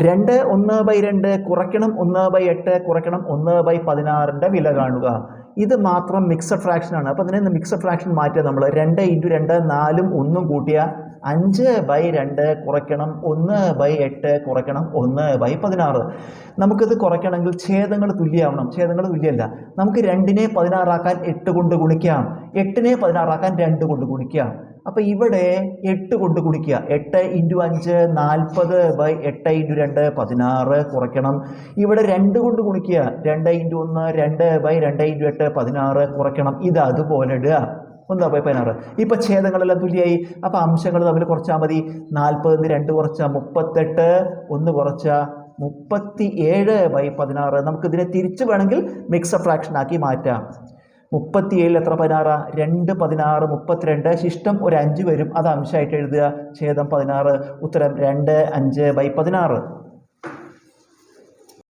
2 കുറയ്ക്കണം 1/8 കുറയ്ക്കണം 1/16 വില കാണുക. ഇത് മാത്രം മിക്സഡ് ഫ്രാക്ഷനാണ്. അപ്പോൾ അതിനെ മിക്സഡ് ഫ്രാക്ഷൻ മാറ്റുക. നമ്മൾ 2 × 2 4ഉം 1ഉം കൂട്ടിയ 5/2 കുറയ്ക്കണം 1/8 കുറയ്ക്കണം 1/16. നമുക്കിത് കുറയ്ക്കണമെങ്കിൽ ഛേദങ്ങൾ തുല്യമാവണം. ഛേദങ്ങൾ തുല്യമല്ല. നമുക്ക് 2നെ 16 ആക്കാൻ 8 കൊണ്ട് ഗുണിക്കാം, 8നെ 16 ആക്കാൻ 2 കൊണ്ട് ഗുണിക്കാം. അപ്പോൾ ഇവിടെ 8 കൊണ്ട് ഗുണിക്കുക. 8 × 5 40/8 × 2 16 കുറയ്ക്കണം. ഇവിടെ 2 കൊണ്ട് ഗുണിക്കുക. 2 × 1 2/2 × 8 16 കുറയ്ക്കണം. ഇത് അതുപോലെ ഇടുക 1/16. ഇപ്പോൾ ഛേദങ്ങളെല്ലാം തുല്യമായി. അപ്പോൾ അംശങ്ങൾ തമ്മിൽ കുറച്ചാൽ മതി. 40 2 കുറച്ചാൽ 38, 1 കുറച്ചാൽ 37/16. നമുക്കിതിനെ തിരിച്ച് വേണമെങ്കിൽ മിക്സഡ് ഫ്രാക്ഷൻ ആക്കി മാറ്റാം. 37 എത്ര 16? 2 16 32. ശിഷ്ടം ഒരു 5 വരും. അത് അംശമായിട്ട് എഴുതുക. ഛേദം 16. ഉത്തരം 2 5/16.